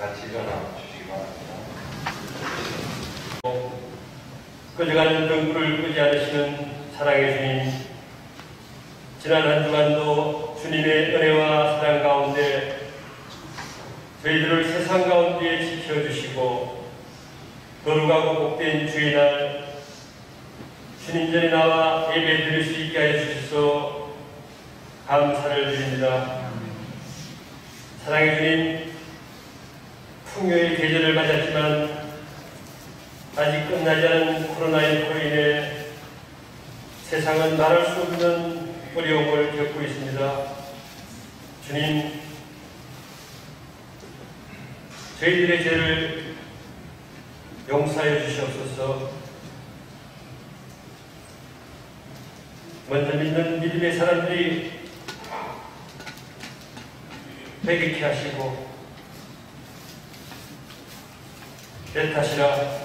같이 일어나 주시기 바랍니다. 꺼져가는 등불을 끄지 않으시는 사랑의 주님, 지난 한 주간도 주님의 은혜와 사랑 가운데 저희들을 세상 가운데 지켜주시고 거룩하고 복된 주의 날 주님 전에 나와 예배 드릴 수 있게 하여 주셔서 감사를 드립니다. 사랑의 주님, 풍요의 계절을 맞았지만 아직 끝나지 않은 코로나19로 인해 세상은 말할 수 없는 어려움을 겪고 있습니다. 주님, 저희들의 죄를 용서하여 주시옵소서. 먼저 믿는 믿음의 사람들이 회개케 하시고 내 탓이라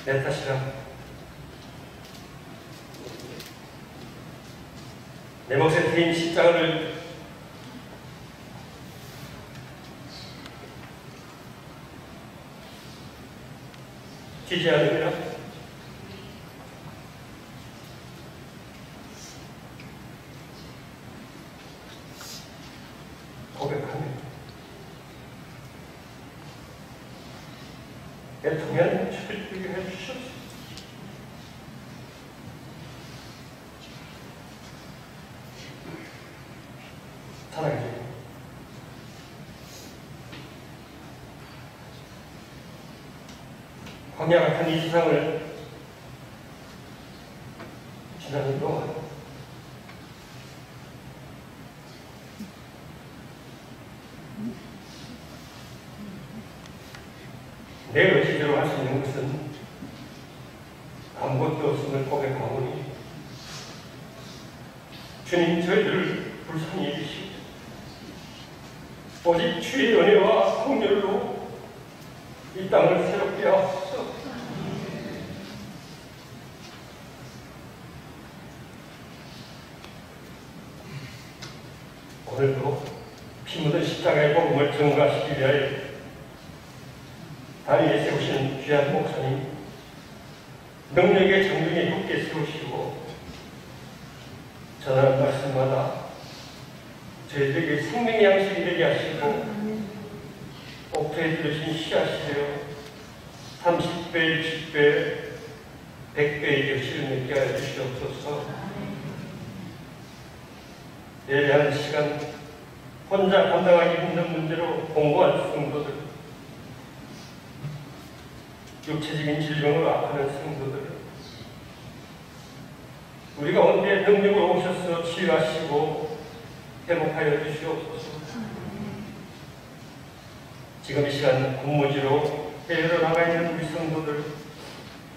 내 탓이라 내 몫에 태인 십자가를 지지 않으리라. 고백하며 내 통해하는 죄를 되게 해주시옵소서. 사랑해 주님, 광야 같은 이 세상을 지나는 동안 내 의지대로 할 수 있는 것은 아무것도 없음을 고백하오니 주님, 저희들을 불쌍히 여기시고 오직 주의 은혜와 긍휼로 이 땅을 새롭게 하옵소서. 오늘도 피 묻은 십자가의 복음을 증거하시기 위하여 다리에 세우시는 귀한 목사님, 능력의 장중에 굳게 세우시고 전하는 말씀마다 저희들에게 생명의 양식이 되게 하시고 옥토에 들으신 씨앗이 되어 30배, 60배, 100배의 결실을 맺게 하여 주시옵소서. 예배하는 시간 혼자 감당하기 힘든 문제로 공부한 성도들, 육체적인 질병으로 아파하는 성도들, 우리 가운데 능력으로 오셔서 치유하시고 회복하여 주시옵소서. 지금 이 시간 군무지로 해외로 나가 있는 우리 성도들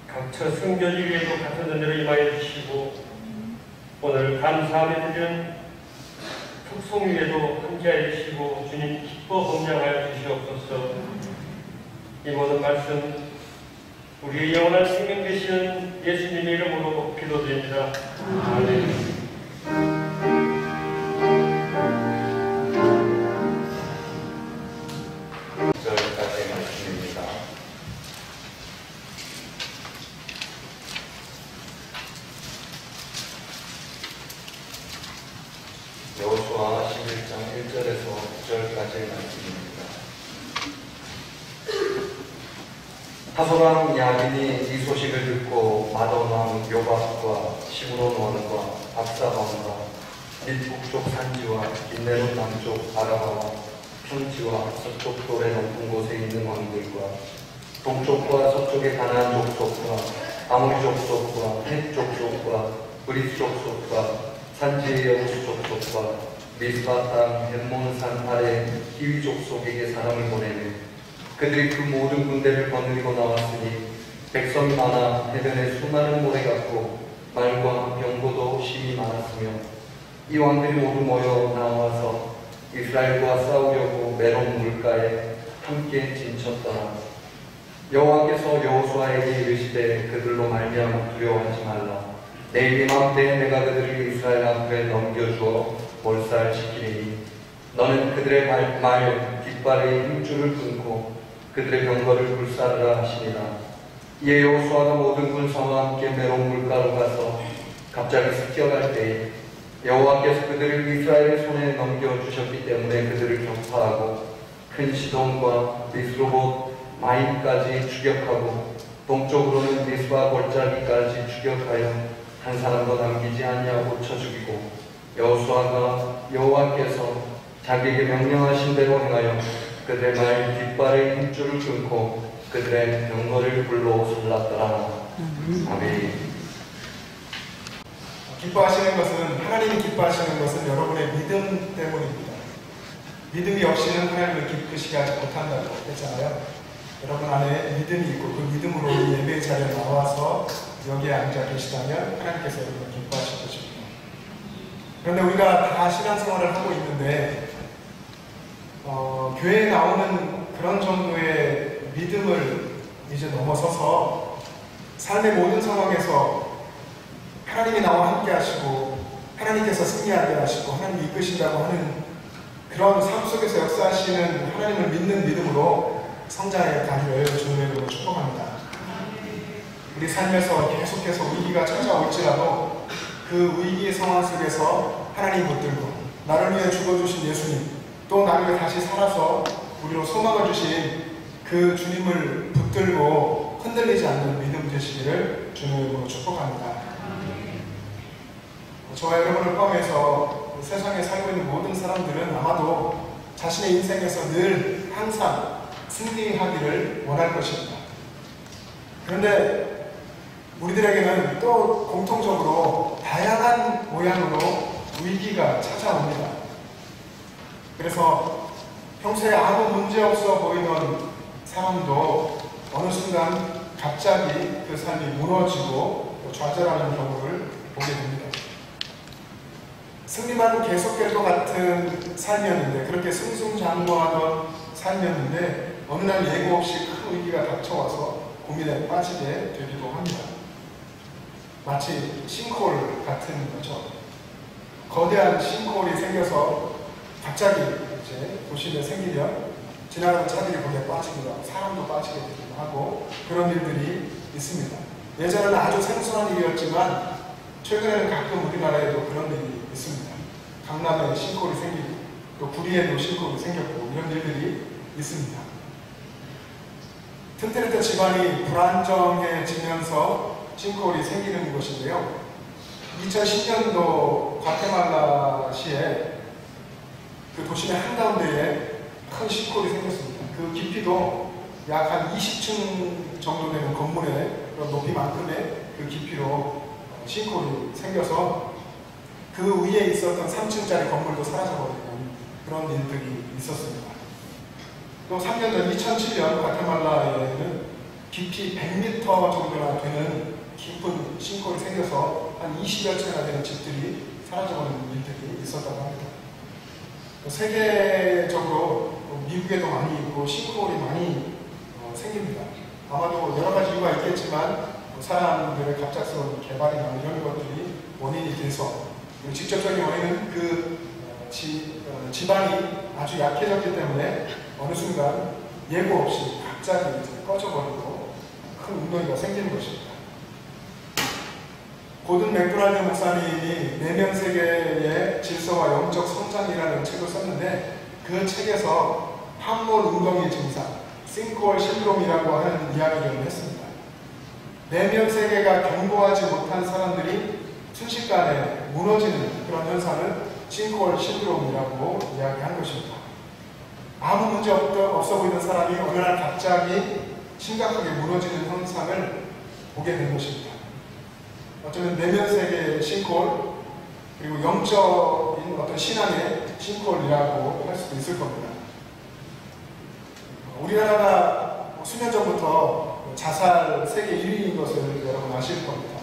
각처 성교지 위에도 같은 은혜로 임하여 주시고 오늘 감사함에 드리는 특송 위에도 함께하여 주시고 주님 기뻐 범장하여 주시옵소서. 이 모든 말씀 우리의 영원한 생명 되시는 예수님의 이름으로 기도드립니다. 아멘. 여호수아 11장 1절에서 9절까지의 말씀입니다. 하솔왕 야긴이 이 소식을 듣고 마돈왕 요박과 시므론 왕과 압사왕과 및 북쪽 산지와 인내론 남쪽 아라바와 평지와 서쪽 돌의 높은 곳에 있는 왕들과 동쪽과 서쪽의 가나안 족속과 아모리 족속과 헷 족속과 브릿 족속과 산지의 여부수 족속과 미스바 땅 햇몬산 아래 히위 족속에게 사람을 보내며 그들이 그 모든 군대를 거느리고 나왔으니 백성이 많아 해변에 수많은 모래 같고 말과 병고도 심히 많았으며 이 왕들이 모두 모여 나와서 이스라엘과 싸우려고 메론 물가에 함께 진쳤더라. 여호와께서 여호수아에게 이르시되 그들로 말미암아 두려워하지 말라. 내일 이맘때 내가 그들을 이스라엘 앞에 넘겨주어 몰살시키리니 너는 그들의 말 깃발의 힘줄을 끊고 그들의 병거를 불사르라 하시니라. 이에 여호수아가 모든 군사와 함께 메론 물가로 가서 갑자기 스쳐갈 때에 여호와께서 그들을 이스라엘의 손에 넘겨주셨기 때문에 그들을 격파하고 큰 시돈과 미스로봇 마임까지 추격하고 동쪽으로는 미스바 골짜기까지 추격하여 한 사람도 남기지 아니하고 쳐 죽이고 여호수아가 여호와께서 자기에게 명령하신 대로 행하여 그들의 말 깃발의 힘줄을 끊고 그들의 병거를 불로 설랐더라. 아멘. 기뻐하시는 것은, 하나님이 기뻐하시는 것은 여러분의 믿음 때문입니다. 믿음이 없이는 하나님을 기쁘시게 하지 못한다고 했잖아요. 여러분 안에 믿음이 있고 그 믿음으로 이 예배 자리에 나와서 여기에 앉아 계시다면 하나님께서 여러분을 기뻐하실 것입니다. 그런데 우리가 다 신앙생활을 하고 있는데 교회에 나오는 그런 정도의 믿음을 이제 넘어서서 삶의 모든 상황에서 하나님이 나와 함께 하시고 하나님께서 승리하게 하시고 하나님이 이끄신다고 하는 그런 삶 속에서 역사하시는 하나님을 믿는 믿음으로 성장해 가기를 주님의 이름으로 축복합니다. 우리 삶에서 계속해서 위기가 찾아올지라도 그 위기의 상황 속에서 하나님 붙들고 나를 위해 죽어주신 예수님, 또 나를 위해 다시 살아서 우리로 소망을 주신 그 주님을 붙들고 흔들리지 않는 믿음 되시기를 주님의 이름으로 축복합니다. 저와 여러분을 포함해서 세상에 살고 있는 모든 사람들은 아마도 자신의 인생에서 늘 항상 승리하기를 원할 것입니다. 그런데 우리들에게는 또 공통적으로 다양한 모양으로 위기가 찾아옵니다. 그래서 평소에 아무 문제 없어 보이던 사람도 어느 순간 갑자기 그 삶이 무너지고 좌절하는 경우를 보게 됩니다. 승리만 계속될 것 같은 삶이었는데, 그렇게 승승장구하던 삶이었는데 어느 날 예고 없이 큰 위기가 닥쳐와서 고민에 빠지게 되기도 합니다. 마치 싱크홀 같은 거죠. 거대한 싱크홀이 생겨서 갑자기 이제 도심에 생기면 지나가는 차들이 거기에 빠지기도 하고 사람도 빠지게 되기도 하고 그런 일들이 있습니다. 예전에는 아주 생소한 일이었지만 최근에는 가끔 우리나라에도 그런 일이 있습니다. 강남에 싱크홀이 생기고 또 구리에도 싱크홀이 생겼고 이런 일들이 있습니다. 튼튼했던 집안이 불안정해지면서 싱크홀이 생기는 것인데요. 2010년도 과테말라시에 그 도심의 한가운데에 큰 싱크홀이 생겼습니다. 그 깊이도 약 한 20층 정도 되는 건물의 그런 높이만큼의 그 깊이로 싱크홀이 생겨서 그 위에 있었던 3층짜리 건물도 사라져버리고 그런 일들이 있었습니다. 또 3년 전 2007년 과테말라에는 깊이 100m 정도나 되는 깊은 싱크홀이 생겨서 한 20여 채나 되는 집들이 사라져버리는 일들이 있었다고 합니다. 세계적으로 미국에도 많이 있고 싱크홀이 많이 생깁니다. 아마도 여러 가지 이유가 있겠지만 사람들의 갑작스러운 개발이나 이런 것들이 원인이 돼서, 직접적인 원인은 그 집안이 아주 약해졌기 때문에 어느 순간 예고 없이 갑자기 꺼져버리고 큰 운동이가 생기는 것입니다. 고든 맥도날드 목사님이 내면 세계의 질서와 영적 성장이라는 책을 썼는데 그 책에서 함몰 운동의 증상, 싱크홀 신드롬이라고 하는 이야기를 했습니다. 내면 세계가 견고하지 못한 사람들이 순식간에 무너지는 그런 현상을 싱크홀 신드롬이라고 이야기한 것입니다. 아무 문제 없어 보이는 사람이 어느 날 갑자기 심각하게 무너지는 현상을 보게 된 것입니다. 어쩌면 내면 세계의 싱크홀, 그리고 영적인 어떤 신앙의 싱크홀이라고 할 수도 있을 겁니다. 우리나라가 수년 전부터 자살 세계 1위인 것을 여러분 아실 겁니다.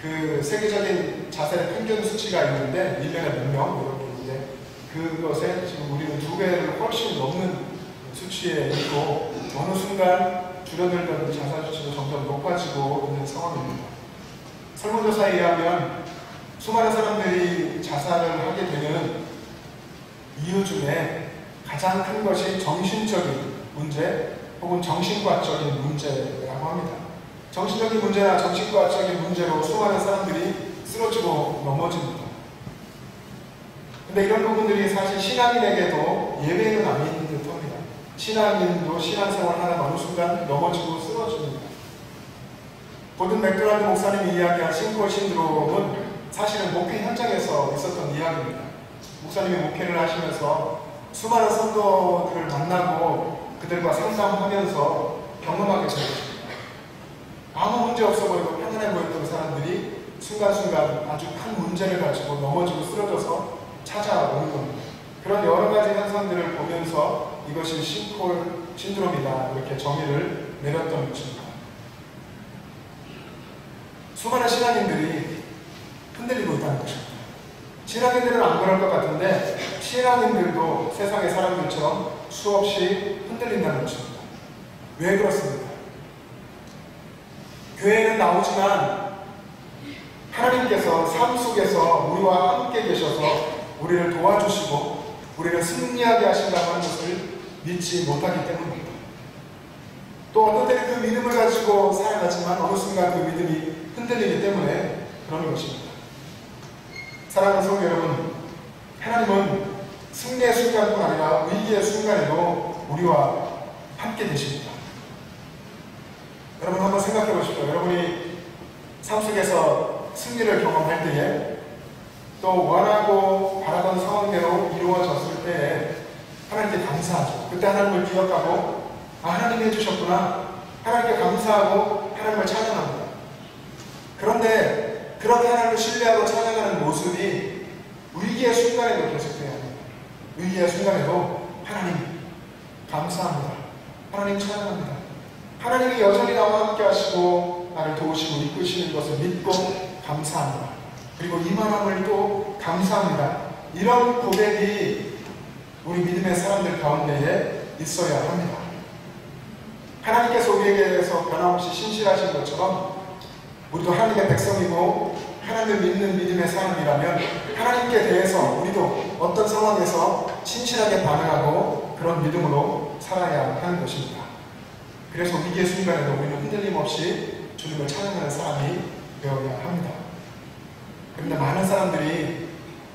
그 세계적인 자살의 평균 수치가 있는데 1년에 몇 명 이렇게 있는데 그것에 지금 우리는 2배를 훨씬 넘는 수치에 있고 어느 순간 줄어들던 자살 수치가 점점 높아지고 있는 상황입니다. 설문조사에 의하면 수많은 사람들이 자살을 하게 되는 이유 중에 가장 큰 것이 정신적인 문제 혹은 정신과적인 문제라고 합니다. 정신적인 문제나 정신과적인 문제로 수많은 사람들이 쓰러지고 넘어집니다. 근데 이런 부분들이 사실 신앙인에게도 예외는 아닌 듯 합니다. 신앙인도 신앙생활 하는 어느 순간 넘어지고 쓰러집니다. 고든 맥도날드 목사님이 이야기한 싱크홀 신드롬은 사실은 목회 현장에서 있었던 이야기입니다. 목사님이 목회를 하시면서 수많은 성도들을 만나고 그들과 상담하면서 경험하게 됩니다. 아무 문제 없어 보이고 평안해 보였던 사람들이 순간순간 아주 큰 문제를 가지고 넘어지고 쓰러져서 찾아오는 겁니다. 그런 여러 가지 현상들을 보면서 이것이 싱크홀 신드롬이다 이렇게 정의를 내렸던 것입니다. 수많은 신앙인들이 흔들리고 있다는 것입니다. 신앙인들은 안 그럴 것 같은데 신앙인들도 세상의 사람들처럼 수없이 흔들린다는 것입니다. 왜 그렇습니까? 교회에는 나오지만 하나님께서 삶 속에서 우리와 함께 계셔서 우리를 도와주시고 우리를 승리하게 하신다고 하는 것을 믿지 못하기 때문입니다. 또 어떤 때는 그 믿음을 가지고 살아가지만 어느 순간 그 믿음이 흔들리기 때문에 그러는 것입니다. 사랑하는 성도 여러분, 하나님은 승리의 순간뿐 아니라 위기의 순간에도 우리와 함께 계십니다. 여러분 한번 생각해 보십시오. 여러분이 삶 속에서 승리를 경험할 때에 또 원하고 바라던 상황대로 이루어졌을 때에 하나님께 감사하죠. 그때 하나님을 기억하고 하나님이 해주셨구나. 하나님께 감사하고 하나님을 찬양합니다. 그런데 그렇게 하나님을 신뢰하고 찬양하는 모습이 위기의 순간에도 계속돼야 합니다. 위기의 순간에도 하나님 감사합니다. 하나님 찬양합니다. 하나님이 여전히 나와 함께 하시고 나를 도우시고 이끄시는 것을 믿고 감사합니다. 그리고 이만함을 또 감사합니다. 이런 고백이 우리 믿음의 사람들 가운데에 있어야 합니다. 하나님께서 우리에게서 변함없이 신실하신 것처럼 우리도 하나님의 백성이고 하나님을 믿는 믿음의 사람이라면 하나님께 대해서 우리도 어떤 상황에서 신실하게 반응하고 그런 믿음으로 살아야 하는 것입니다. 그래서 위기의 순간에도 우리는 흔들림 없이 주님을 찬양하는 사람이 되어야 합니다. 그런데 많은 사람들이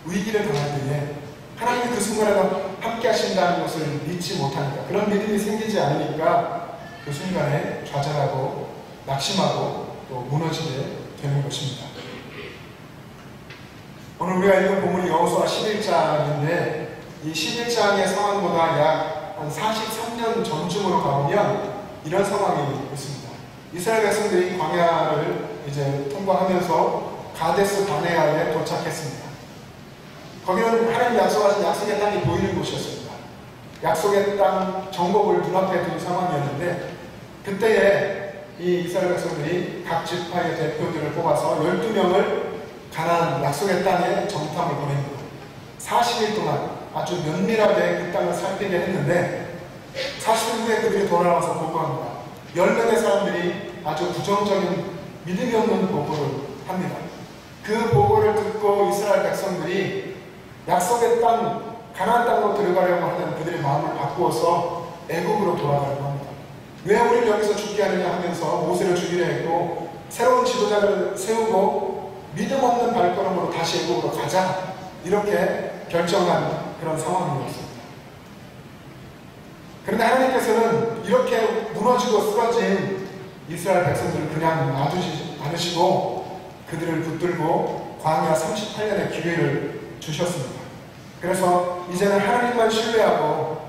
위기를 당할 때에 하나님이 그 순간에도 함께 하신다는 것을 믿지 못하니까, 그런 믿음이 생기지 않으니까 그 순간에 좌절하고 낙심하고 또 무너지게 되는 것입니다. 오늘 우리가 읽은 본문이 여호수아 11장인데 이 11장의 상황보다 약 한 43년 전쯤으로 가보면 이런 상황이 있습니다. 이스라엘 백성들이 광야를 이제 통과하면서 가데스 바네아에 도착했습니다. 거기는 하나님 약속하신 약속의 땅이 보이는 곳이었습니다. 약속의 땅 정복을 눈앞에 둔 상황이었는데 그때에 이 이스라엘 백성들이 각 지파의 대표들을 뽑아서 12명을 가나안 약속의 땅에 정탐을 보냅니다. 40일 동안 아주 면밀하게 그 땅을 살피게 했는데 40일 후에 그들이 돌아와서 보고합니다. 10명의 사람들이 아주 부정적인 믿음이 없는 보고를 합니다. 그 보고를 듣고 이스라엘 백성들이 약속의 땅, 가나안 땅으로 들어가려고 하는 그들의 마음을 바꾸어서 애국으로 돌아가려고 합니다. 왜 우리를 여기서 죽게 하느냐 하면서 모세를 죽이려 했고 새로운 지도자를 세우고 믿음 없는 발걸음으로 다시 애국으로 가자 이렇게 결정한 그런 상황이었습니다. 그런데 하나님께서는 이렇게 무너지고 쓰러진 이스라엘 백성들을 그냥 놔두지 않으시고 그들을 붙들고 광야 38년의 기회를 주셨습니다. 그래서 이제는 하나님만 신뢰하고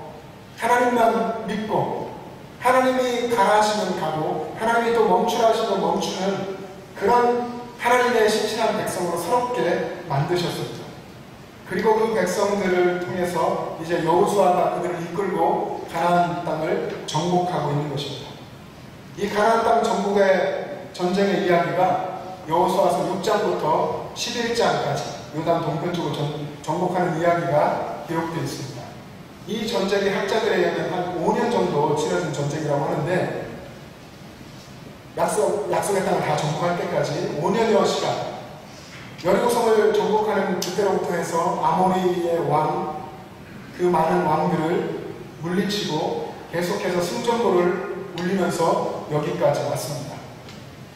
하나님만 믿고 하나님이 가라 하시면 가고 하나님이 또 멈추라 하시면 멈추는 그런 하나님의 신실한 백성으로 새롭게 만드셨습니다. 그리고 그 백성들을 통해서 이제 여호수아가 그들을 이끌고 가나안 땅을 정복하고 있는 것입니다. 이 가나안 땅 정복의 전쟁의 이야기가 여호수아서 6장부터 11장까지 요단 동편 쪽을 정복하는 이야기가 기록되어 있습니다. 이 전쟁이 학자들에 의하면 한 5년 정도 치러진 전쟁이라고 하는데 약속의 땅을 다 정복할 때까지 5년여 시간 여리고성을 정복하는 그때로부터 해서 아모리의 왕, 그 많은 왕들을 물리치고 계속해서 승전보를 울리면서 여기까지 왔습니다.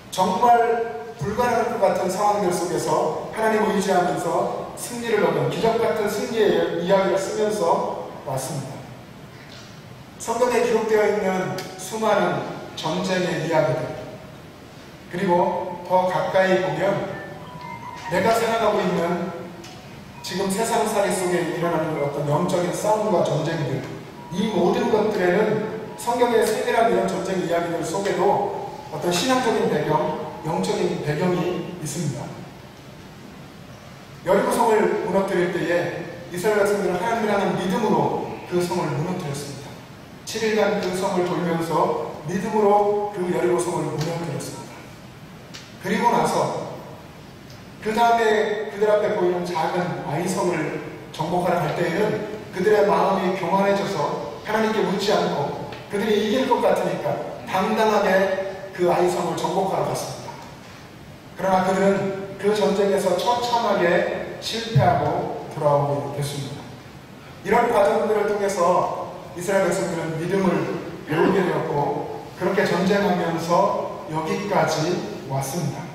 정말 불가능할 것 같은 상황들 속에서 하나님을 의지하면서 승리를 얻은 기적 같은 승리의 이야기를 쓰면서 왔습니다. 성경에 기록되어 있는 수많은 전쟁의 이야기들, 그리고 더 가까이 보면 내가 살아가고 있는 지금 세상살이 속에 일어나는 어떤 영적인 싸움과 전쟁들, 이 모든 것들에는 성경의 세밀한 이런 전쟁 이야기들 속에도 어떤 신앙적인 배경, 영적인 배경이 있습니다. 여리고성을 무너뜨릴 때에 이스라엘 백성들은 하나님을 향한 믿음으로 그 성을 무너뜨렸습니다. 7일간 그 성을 돌면서 믿음으로 그 여리고성을 무너뜨렸습니다. 그리고 나서 그 다음에 그들 앞에 보이는 작은 아이성을 정복하러 갈 때에는 그들의 마음이 교만해져서 하나님께 묻지 않고 그들이 이길 것 같으니까 당당하게 그 아이성을 정복하러 갔습니다. 그러나 그들은 그 전쟁에서 처참하게 실패하고 돌아오게 됐습니다. 이런 과정들을 통해서 이스라엘 백성들은 믿음을 배우게 되었고 그렇게 전쟁하면서 여기까지 왔습니다.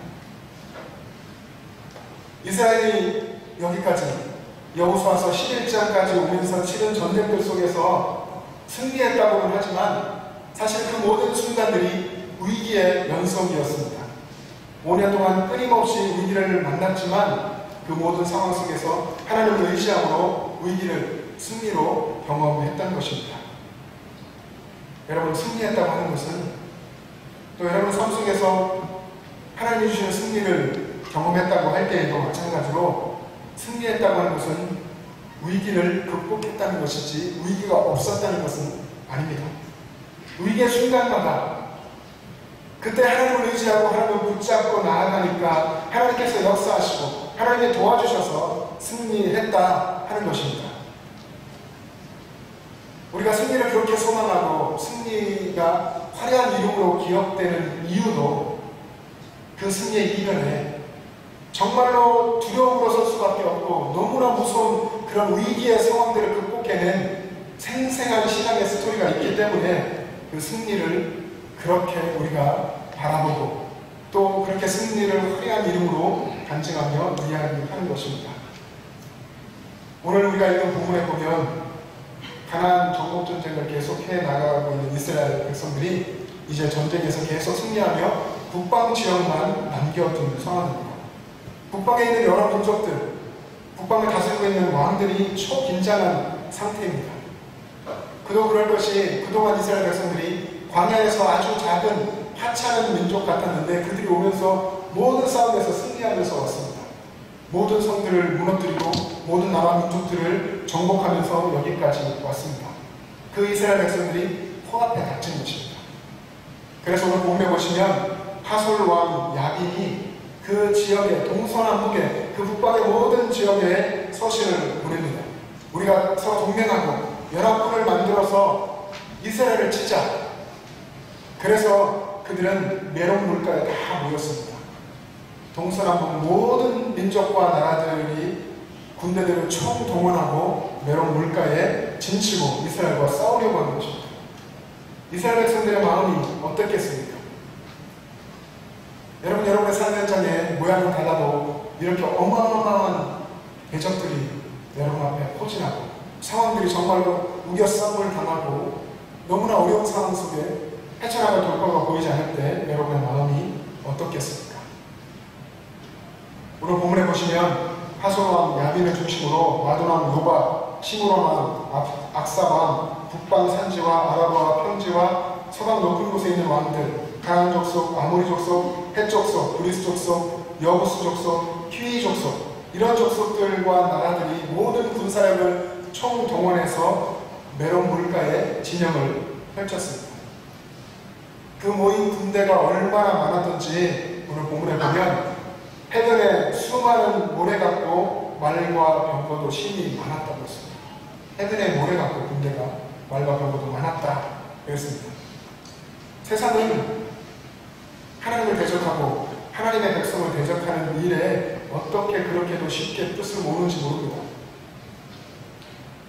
이스라엘이 여기까지 여호수아서 11장까지 오면서 치른 전쟁들 속에서 승리했다고는 하지만 사실 그 모든 순간들이 위기의 연속이었습니다. 5년 동안 끊임없이 위기를 만났지만 그 모든 상황 속에서 하나님을 의지함으로 위기를 승리로 경험했던 것입니다. 여러분, 승리했다고 하는 것은 또 여러분 삶 속에서 하나님이 주시는 승리를 경험했다고 할 때에도 마찬가지로 승리했다고 하는 것은 위기를 극복했다는 것이지 위기가 없었다는 것은 아닙니다. 위기의 순간마다 그때 하나님을 의지하고 하나님을 붙잡고 나아가니까 하나님께서 역사하시고 하나님이 도와주셔서 승리했다 하는 것입니다. 우리가 승리를 그렇게 소망하고 승리가 화려한 이름으로 기억되는 이유도 그 승리의 이면에 정말로 두려움으로 설 수밖에 없고 너무나 무서운 그런 위기의 상황들을 극복해낸 생생한 신앙의 스토리가 있기 때문에 그 승리를 그렇게 우리가 바라보고 또 그렇게 승리를 화려한 이름으로 간증하며 이야기하는 것입니다. 오늘 우리가 읽은 부분에 보면 가나안 정복 전쟁을 계속해 나가고 있는 이스라엘 백성들이 이제 전쟁에서 계속 승리하며 북방 지역만 남겨둔 상황입니다. 북방에 있는 여러 민족들, 북방을 다스리고 있는 왕들이 초긴장한 상태입니다. 그도 그럴 것이 그동안 이스라엘 백성들이 광야에서 아주 작은 하찮은 민족 같았는데 그들이 오면서 모든 싸움에서 승리하면서 왔습니다. 모든 성들을 무너뜨리고 모든 나라 민족들을 정복하면서 여기까지 왔습니다. 그 이스라엘 백성들이 코앞에 닥친 것입니다. 그래서 오늘 본문에 보시면 하솔 왕 야빈이 그 지역에 동서남북에 그 북방의 모든 지역에 서신을 보냅니다. 우리가 서로 동맹하고 연합군을 만들어서 이스라엘을 치자. 그래서 그들은 메론 물가에 다 모였습니다. 동서남북 모든 민족과 나라들이 군대들을 총동원하고 메론 물가에 진치고 이스라엘과 싸우려고 하는 것입니다. 이스라엘 백성들의 마음이 어떻겠습니까? 여러분, 여러분의 삶 현장에 모양은 달라도 이렇게 어마어마한 대적들이 여러분 앞에 포진하고 상황들이 정말로 우겨싸움을 당하고 너무나 어려운 상황 속에 헤쳐나갈 돌파가 보이지 않을 때 여러분의 마음이 어떻겠습니까? 오늘 본문에 보시면 하솔왕 야빈을 중심으로 마도왕 요바, 시므론왕, 악사왕, 북방 산지와 아라바와 평지와 서방 높은 곳에 있는 왕들, 가나안 족속, 아모리 족속, 헷 족속, 브리스 족속, 여부스 족속, 히위 족속, 이런 족속들과 나라들이 모든 군사력을 총동원해서 메론 물가에 진영을 펼쳤습니다. 그 모인 군대가 얼마나 많았던지 오늘 본문에 보면 해변에 수많은 모래 같고 말과 병거도 심히 많았다고 했습니다. 해변에 모래 같고 군대가 말과 병거도 많았다 그랬습니다. 세상은 하나님을 대적하고 하나님의 백성을 대적하는 일에 어떻게 그렇게도 쉽게 뜻을 모르는지 모릅니다.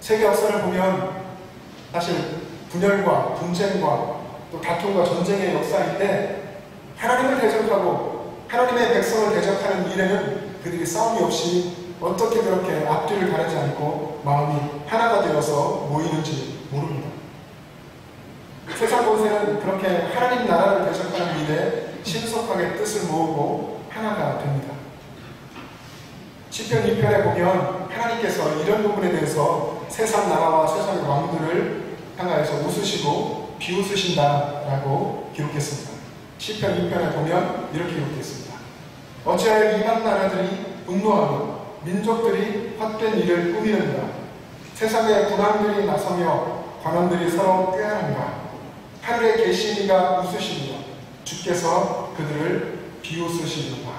세계 역사를 보면 사실 분열과 분쟁과 또 다툼과 전쟁의 역사인데 하나님을 대적하고 하나님의 백성을 대적하는 일에는 그들이 싸움이 없이 어떻게 그렇게 앞뒤를 가리지 않고 마음이 하나가 되어서 모이는지 모릅니다. 세상 곳에는 그렇게 하나님 나라를 대적하는 일에 신속하게 뜻을 모으고 하나가 됩니다. 시편 2편에 보면 하나님께서 이런 부분에 대해서 세상 나라와 세상의 왕들을 향하여서 웃으시고 비웃으신다라고 기록했습니다. 시편 2편에 보면 이렇게 기록했습니다. 어찌하여 이방 나라들이 분노하고 민족들이 헛된 일을 꾸미는가? 세상의 군왕들이 나서며 관원들이 서로 꾀하는가? 하늘에 계신 이가 웃으시며 주께서 그들을 비웃으시는가?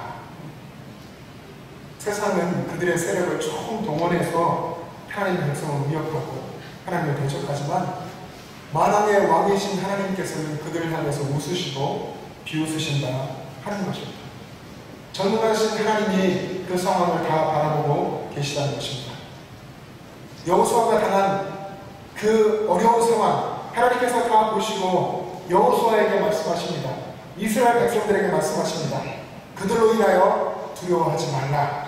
세상은 그들의 세력을 총 동원해서 하나님의 백성을 위협하고 하나님을 대적하지만 만왕의 왕이신 하나님께서는 그들을 향해서 웃으시고 비웃으신다 하는 것입니다. 전능하신 하나님이 그 상황을 다 바라보고 계시다는 것입니다. 여호수아가 당한 그 어려운 상황 하나님께서 다 보시고 여호수아에게 말씀하십니다. 이스라엘 백성들에게 말씀하십니다. 그들로 인하여 두려워하지 말라.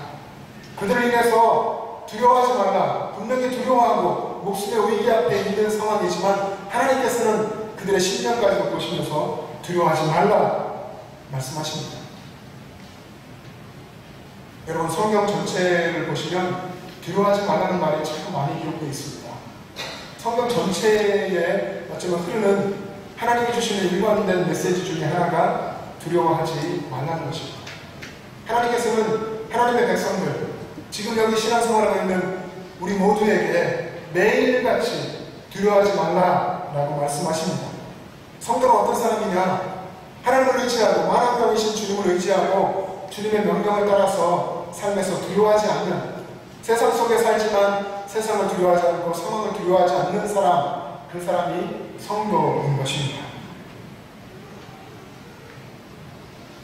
그들로 인해서 두려워하지 말라. 분명히 두려워하고 목숨의 위기 앞에 있는 상황이지만 하나님께서는 그들의 심령까지도 보시면서 두려워하지 말라 말씀하십니다. 여러분 성경 전체를 보시면 두려워하지 말라는 말이 참 많이 기록되어 있습니다. 성경 전체에 어쩌면 흐르는 하나님이 주시는 일관된 메시지 중에 하나가 두려워하지 말라는 것입니다. 하나님께서는 하나님의 백성들, 지금 여기 신앙생활하고 있는 우리 모두에게 매일같이 두려워하지 말라라고 말씀하십니다. 성도는 어떤 사람이냐? 하나님을 의지하고 만왕병이신 주님을 의지하고 주님의 명령을 따라서 삶에서 두려워하지 않는, 세상 속에 살지만 세상을 두려워하지 않고 상황을 두려워하지 않는 사람, 그 사람이 성도인 것입니다.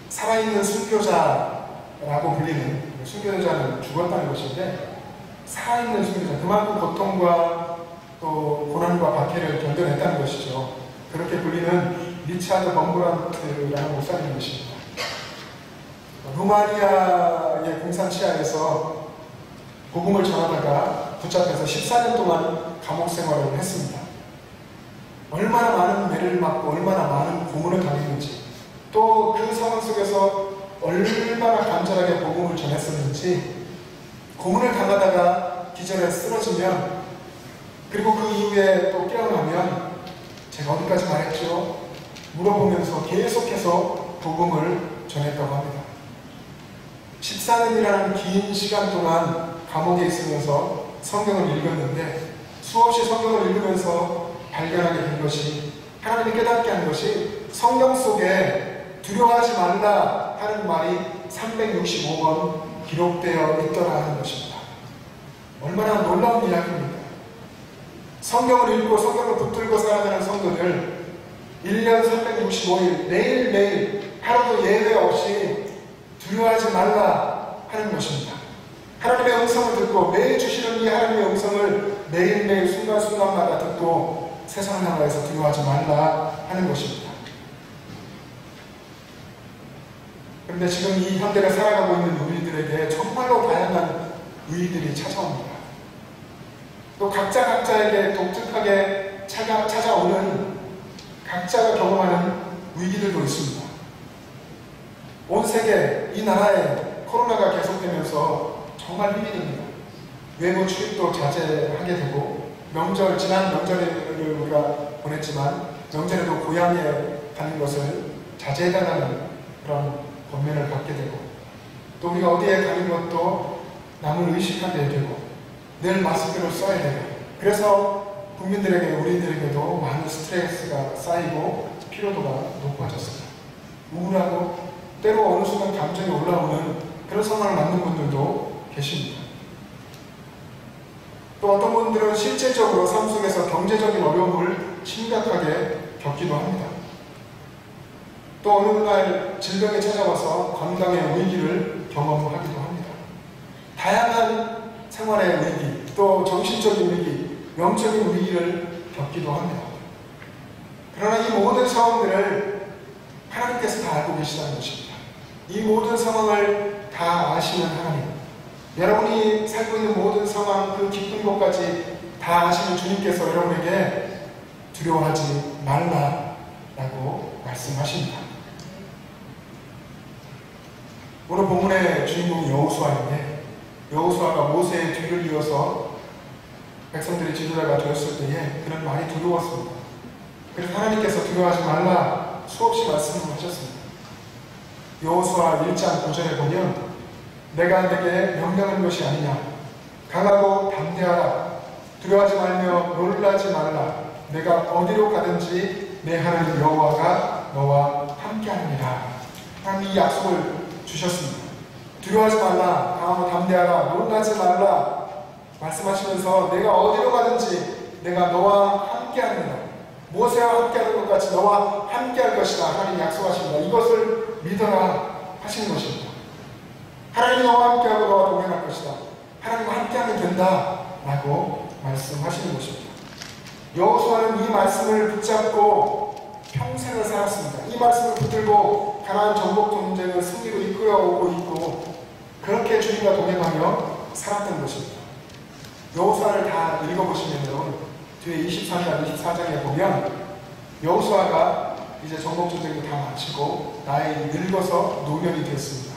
살아있는 순교자라고 불리는, 순교자는 죽었다는 것인데 살아있는 순교자, 그만큼 고통과 또 고난과 박해를 견뎌냈다는 것이죠. 그렇게 불리는 리차드 범브란트라는 목사님인 것입니다. 루마니아의 공산치하에서 복음을 전하다가 붙잡혀서 14년 동안 감옥 생활을 했습니다. 얼마나 많은 매를 맞고 얼마나 많은 고문을 당했는지, 또 그 상황 속에서 얼마나 간절하게 복음을 전했었는지, 고문을 당하다가 기절해 쓰러지면, 그리고 그 이후에 또 깨어나면 제가 어디까지 말했죠? 물어보면서 계속해서 복음을 전했다고 합니다. 14년이라는 긴 시간 동안 감옥에 있으면서 성경을 읽었는데 수없이 성경을 읽으면서 발견하게 된 것이, 하나님이 깨닫게 한 것이 성경 속에 두려워하지 말라 하는 말이 365번 기록되어 있더라 하는 것입니다. 얼마나 놀라운 이야기입니까? 성경을 읽고 성경을 붙들고 살아가는 성도들 1년 365일 매일매일 하루도 예외 없이 두려워하지 말라 하는 것입니다. 하나님의 음성을 듣고 매일 주시는 이 하나님의 음성을 매일매일 순간순간마다 듣고 세상을 향하여서 두려워하지 말라 하는 것입니다. 그런데 지금 이 현대를 살아가고 있는 우리들에게 정말로 다양한 위기들이 찾아옵니다. 또 각자에게 독특하게 찾아오는, 각자가 경험하는 위기들도 있습니다. 온 세계, 이 나라에 코로나가 계속되면서 정말 힘이 듭니다. 외부 출입도 자제하게 되고, 지난 명절을 우리가 보냈지만 명절에도 고향에 가는 것을 자제해달라는 그런 권면을 받게 되고, 또 우리가 어디에 가는 것도 남을 의식하게 되고 늘 마스크를 써야 되고, 그래서 국민들에게, 우리들에게도 많은 스트레스가 쌓이고 피로도가 높아졌습니다. 우울하고 때로 어느 순간 감정이 올라오는 그런 상황을 맞는 분들도 계십니다. 또 어떤 분들은 실제적으로 삶 속에서 경제적인 어려움을 심각하게 겪기도 합니다. 또 어느 날 질병이 찾아와서 건강의 위기를 경험하기도 합니다. 다양한 생활의 위기, 또 정신적인 위기, 영적인 위기를 겪기도 합니다. 그러나 이 모든 상황들을 하나님께서 다 알고 계시다는 것입니다. 이 모든 상황을 다 아시는 하나님, 여러분이 살고 있는 모든 상황, 그 깊은 곳까지 다 아시는 주님께서 여러분에게 두려워하지 말라라고 말씀하십니다. 오늘 본문의 주인공이 여호수아인데, 여호수아가 모세의 뒤를 이어서 백성들의 지도자가 되었을 때에 그는 많이 두려웠습니다. 그래서 하나님께서 두려워하지 말라 수없이 말씀을 하셨습니다. 여호수아 1장 9절에 보면 내가 내게 명령한 것이 아니냐, 강하고 담대하라, 두려워하지 말며 놀라지 말라, 내가 어디로 가든지 내 하나님 여호와가 너와 함께하니라. 하나님이 약속을 주셨습니다. 두려워하지 말라, 강하고 담대하라, 놀라지 말라 말씀하시면서 내가 어디로 가든지 내가 너와 함께하니라. 모세와 함께하는 것 같이 너와 함께할 것이다. 하나님 약속하십니다. 이것을 믿어라 하시는 것입니다. 하나님이 너와 함께하고 너와 동행할 것이다. 하나님과 함께하면 된다 라고 말씀하시는 것입니다. 여호수아는 이 말씀을 붙잡고 평생을 살았습니다. 이 말씀을 붙들고 가나안 정복 전쟁을 승리로 이끌어오고 있고 그렇게 주님과 동행하며 살았던 것입니다. 여호수아를 다 읽어보시면 뒤에 23장, 24장에 보면 여호수아가 이제 정복 전쟁도 다 마치고 나이 늙어서 노년이 됐습니다.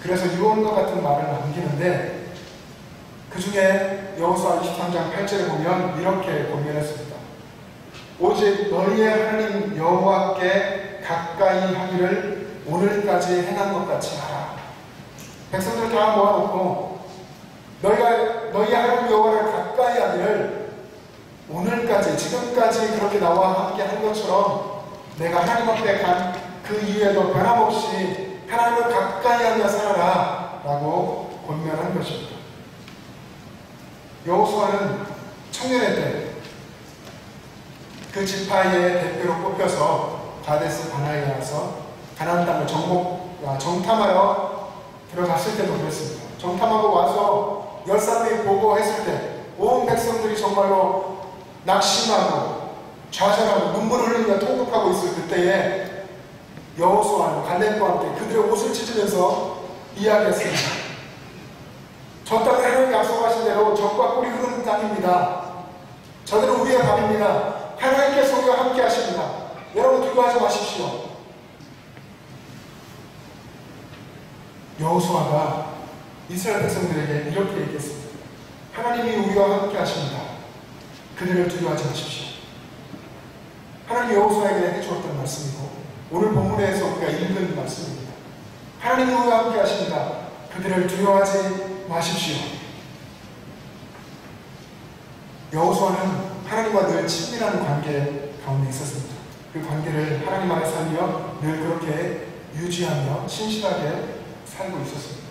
그래서 유언과 같은 말을 남기는데 그 중에 여호수아 23장 8절에 보면 이렇게 권면했습니다. 오직 너희의 하나님 여호와께 가까이 하기를 오늘까지 행한 것 같이 하라. 백성들 다 모아놓고 너희의 하나님 여호와를 가까이 하기를 오늘까지, 지금까지 그렇게 나와 함께 한 것처럼 내가 하나님 앞에 간 그 이후에도 변함없이 하나님을 가까이 하며 살아라 라고 권면한 것입니다. 여호수아는 청년의 때 그 지파의 대표로 뽑혀서 가데스 바나에 와서 가나안 땅을 정탐하러 들어갔을 때도 그랬습니다. 정탐하고 와서 열사람이 보고했을 때 온 백성들이 정말로 낙심하고 좌절하고 눈물을 흘리며 통곡하고 있을 그때에 여호수아는 갈렙과 함께 그들의 옷을 찢으면서 이야기했습니다. 저 땅은 하나님이 약속하신 대로 젖과 꿀이 흐르는 땅입니다. 저들은 우리의 밥입니다. 하나님께서 우리와 함께 하십니다. 여러분 두려워하지 마십시오. 여호수아가 이스라엘 백성들에게 이렇게 얘기했습니다. 하나님이 우리와 함께 하십니다. 그들을 두려워하지 마십시오. 하나님이 여호수아에게 해주었던 말씀이고 오늘 본문에서 우리가 읽은 말씀입니다. 하나님이 우리와 함께 하십니다. 그들을 두려워하지 마십시오. 여호수아는 하나님과 늘 친밀한 관계 가운데 있었습니다. 그 관계를 하나님 안에 살며 늘 그렇게 유지하며 신실하게 살고 있었습니다.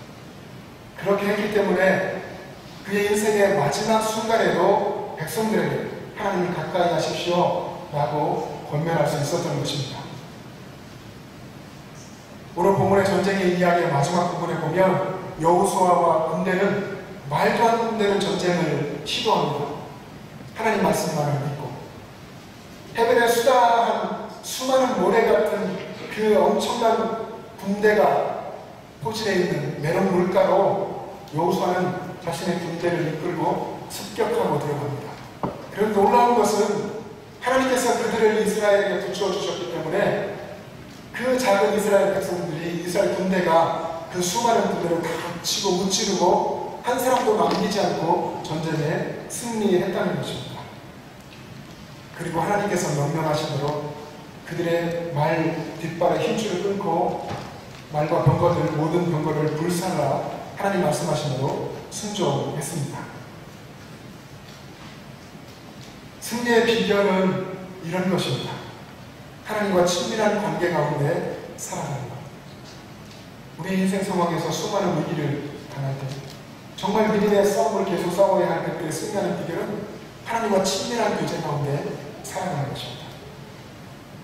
그렇게 했기 때문에 그의 인생의 마지막 순간에도 백성들에게 하나님을 가까이 하십시오 라고 권면할 수 있었던 것입니다. 오늘 본문의 전쟁의 이야기의 마지막 부분에 보면 여호수아와 군대는 말도 안 되는 전쟁을 시도합니다. 하나님 말씀만을 믿고 해변에 수다한 수많은 모래 같은 그 엄청난 군대가 포진해 있는 메론 물가로 여호수아는 자신의 군대를 이끌고 습격하고 들어갑니다. 그런 놀라운 것은 하나님께서 그들을 이스라엘에게 붙여주셨기 때문에 그 작은 이스라엘 백성들이 이스라엘 군대가 그 수많은 군대를 다 치고 무찌르고 한 사람도 남기지 않고 전쟁에 승리했다는 것입니다. 그리고 하나님께서 명령하신 대로 그들의 말 뒷발에 힘줄을 끊고 말과 병거들 모든 병거를 불살라 하나님 말씀하신 대로 순종했습니다. 승리의 비결은 이런 것입니다. 하나님과 친밀한 관계 가운데 살아가는 것. 우리 인생 상황에서 수많은 위기를 당할 때 정말 믿음의 싸움을 계속 싸워야 할 그때 승리하는 비결은 하나님과 친밀한 교제 가운데 살아가는 것입니다.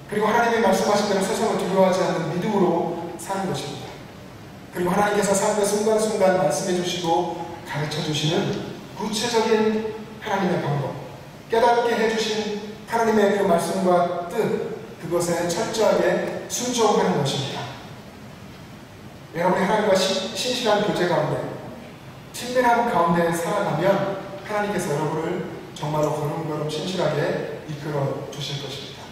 그리고 하나님이 말씀하신 대로 세상을 두려워하지 않는 믿음으로 사는 것입니다. 그리고 하나님께서 삶의 순간순간 말씀해 주시고 가르쳐 주시는 구체적인 하나님의 방법, 깨닫게 해주신 하나님의 그 말씀과 뜻, 그것에 철저하게 순종하는 것입니다. 여러분이 하나님과 신실한 교제 가운데, 친밀한 가운데 살아가면 하나님께서 여러분을 정말로 걸음걸음 신실하게 이끌어 주실 것입니다.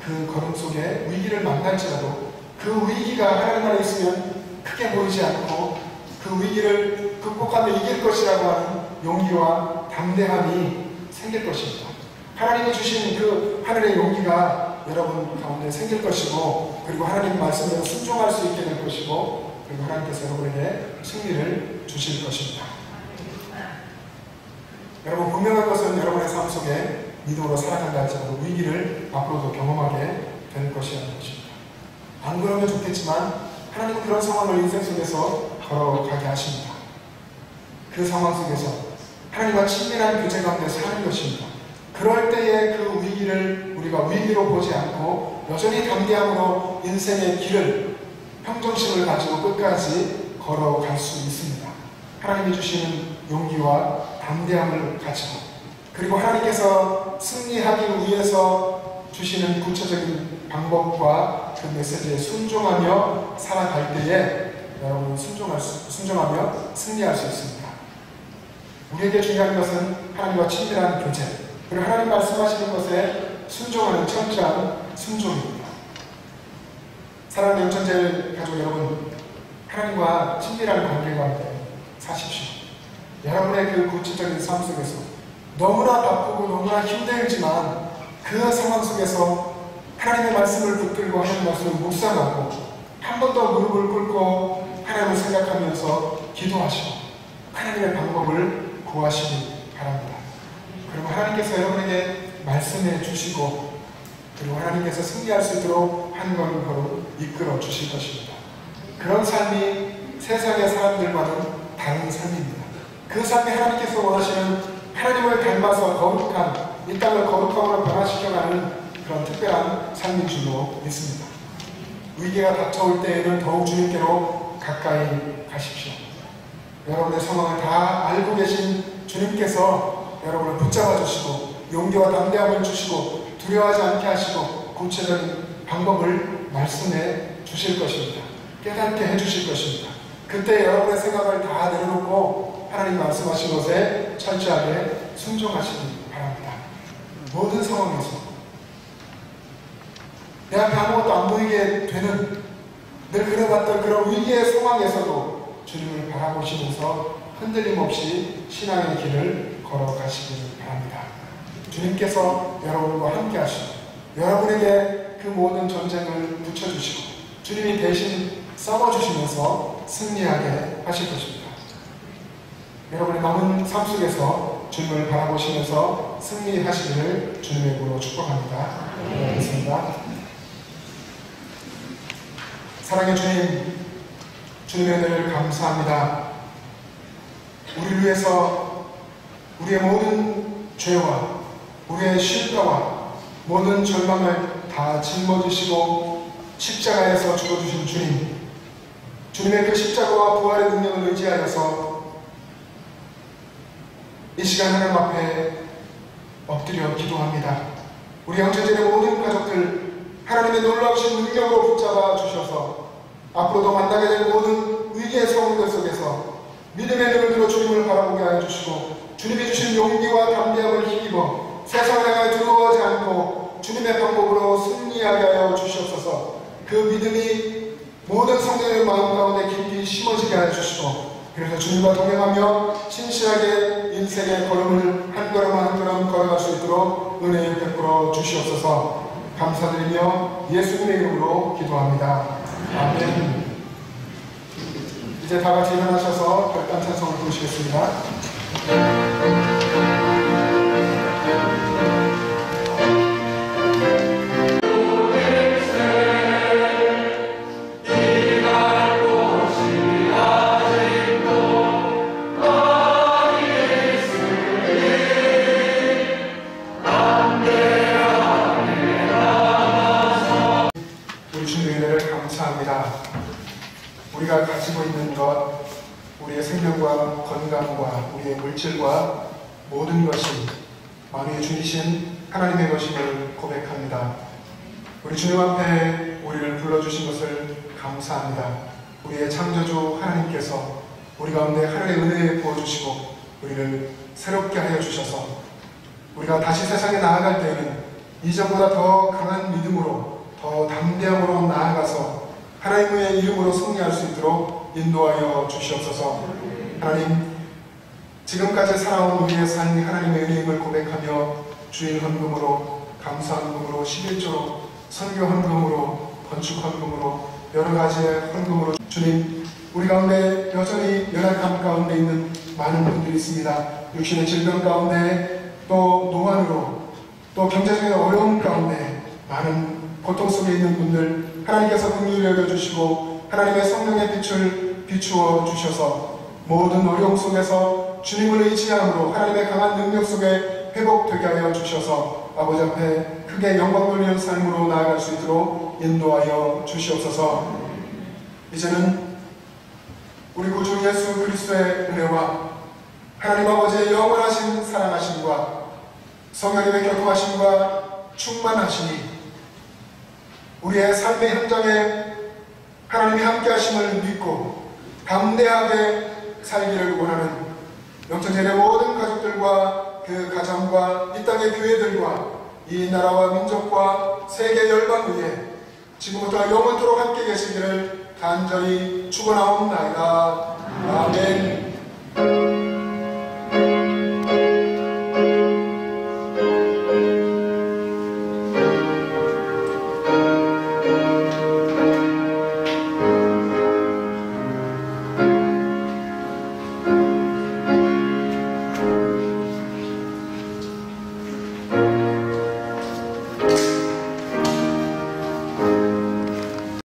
그 걸음 속에 위기를 만날지라도 그 위기가 하나님 안에 있으면 크게 보이지 않고 그 위기를 극복하며 이길 것이라고 하는 용기와 담대함이 생길 것입니다. 하나님이 주신 그 하늘의 용기가 여러분 가운데 생길 것이고, 그리고 하나님 말씀대로 순종할 수 있게 될 것이고, 그리고 하나님께서 여러분에게 승리를 주실 것입니다. 여러분, 분명한 것은 여러분의 삶 속에 믿음으로 살아간다 할지라도 위기를 앞으로도 경험하게 될 것이라는 것입니다. 안 그러면 좋겠지만 하나님은 그런 상황을 인생 속에서 걸어가게 하십니다. 그 상황 속에서 하나님과 친밀한 교제 가운데 사는 것입니다. 그럴 때에 그 위기를 우리가 위기로 보지 않고 여전히 담대함으로 인생의 길을, 평정심을 가지고 끝까지 걸어갈 수 있습니다. 하나님이 주시는 용기와 담대함을 가지고, 그리고 하나님께서 승리하기 위해서 주시는 구체적인 방법과 그 메시지에 순종하며 살아갈 때에 여러분 순종하며 승리할 수 있습니다. 우리에게 중요한 것은 하나님과 친밀한 교제, 그리고 하나님 말씀하시는 것에 순종하는 철저한 순종입니다. 사랑하는 영천제 가족 여러분, 하나님과 친밀한 관계 가운데 사십시오. 여러분의 그 구체적인 삶 속에서 너무나 바쁘고 너무나 힘들지만 그 상황 속에서 하나님의 말씀을 붙들고 하나님의 말씀을 묵상하고 한 번 더 무릎을 꿇고 하나님을 생각하면서 기도하시고 하나님의 방법을 구하시기 바랍니다. 그리고 하나님께서 여러분에게 말씀해 주시고, 그리고 하나님께서 승리할 수 있도록 한 걸음 걸음 이끌어 주실 것입니다. 그런 삶이 세상의 사람들과는 다른 삶입니다. 그 삶이 하나님께서 원하시는 하나님을 닮아서 거룩한, 이 땅을 거룩함으로 변화시켜가는 그런 특별한 삶인 줄로 믿습니다. 위기가 닥쳐올 때에는 더욱 주님께로 가까이 가십시오. 여러분의 상황을 다 알고 계신 주님께서 여러분을 붙잡아 주시고 용기와 담대함을 주시고 두려워하지 않게 하시고 구체적인 방법을 말씀해 주실 것입니다. 깨닫게 해 주실 것입니다. 그때 여러분의 생각을 다 내려놓고 하나님 말씀하신 것에 철저하게 순종하시기 바랍니다. 모든 상황에서 내 앞에 아무것도 안 보이게 되는, 늘 그래봤던 그런 위기의 상황에서도 주님을 바라보시면서 흔들림 없이 신앙의 길을 걸어가시기 바랍니다. 주님께서 여러분과 함께 하시고 여러분에게 그 모든 전쟁을 붙여주시고 주님이 대신 싸워주시면서 승리하게 하실 것입니다. 여러분의 남은 삶 속에서 주님을 바라보시면서 승리하시기를 주님의 이름으로 축복합니다. 기도하겠습니다. 사랑의 주님, 주님의 은혜를 감사합니다. 우리를 위해서 우리의 모든 죄와 우리의 실과와 모든 절망을 다 짊어지시고 십자가에서 죽어주신 주님, 주님의 그 십자가와 부활의 능력을 의지하여서 이 시간 하나님 앞에 엎드려 기도합니다. 우리 영천제의 모든 가족들 하나님의 놀라우신 능력으로 붙잡아 주셔서 앞으로도 만나게 될 모든 위기의 상황들 속에서 믿음의 눈을 들어 주님을 바라보게 하여 주시고 주님이 주신 용기와 담대함을 힘입어 세상을 향해 두려워하지 않고 주님의 방법으로 승리하게 하여 주시옵소서. 그 믿음이 모든 성도의 마음 가운데 깊이 심어지게 하여 주시고, 그래서 주님과 동행하며 신실하게 인생의 걸음을 한 걸음 한 걸음 걸어갈 수 있도록 은혜를 베풀어 주시옵소서. 감사드리며 예수님의 이름으로 기도합니다. 아멘. 이제 다 같이 일어나셔서 별단 찬송을 부르시겠습니다. 우리가 가지고 있는 것, 우리의 생명과 건강과 물질과 모든 것이 만유의 주이신 하나님의 것임을 고백합니다. 우리 주님 앞에 우리를 불러주신 것을 감사합니다. 우리의 창조주 하나님께서 우리 가운데 하늘의 은혜 부어주시고 우리를 새롭게 하여 주셔서 우리가 다시 세상에 나아갈 때에는 이전보다 더 강한 믿음으로 더 담대함으로 나아가서 하나님의 이름으로 승리할 수 있도록 인도하여 주시옵소서. 하나님, 지금까지 살아온 우리의 삶이 하나님의 은혜임을 고백하며 주일 헌금으로, 감사 헌금으로, 11조로, 선교 헌금으로, 건축 헌금으로, 여러 가지의 헌금으로 주님, 우리 가운데 여전히 연약함 가운데 있는 많은 분들이 있습니다. 육신의 질병 가운데, 또 노안으로, 또 경제적인 어려움 가운데 많은 고통 속에 있는 분들 하나님께서 긍휼히 여겨주시고 하나님의 성령의 빛을 비추어 주셔서 모든 어려움 속에서 주님을 의지함으로 하나님의 강한 능력 속에 회복되게 하여 주셔서 아버지 앞에 크게 영광 돌리는 삶으로 나아갈 수 있도록 인도하여 주시옵소서. 이제는 우리 구주 예수 그리스도의 은혜와 하나님 아버지의 영원하신 사랑하심과 성령님의 교통하심과 충만하심이 우리의 삶의 현장에 하나님이 함께 하심을 믿고 담대하게 살기를 원하는 영천제일의 모든 가족들과 그 가정과 이 땅의 교회들과 이 나라와 민족과 세계 열방 위에 지금부터 영원토록 함께 계시기를 간절히 축원하옵나이다. 아멘.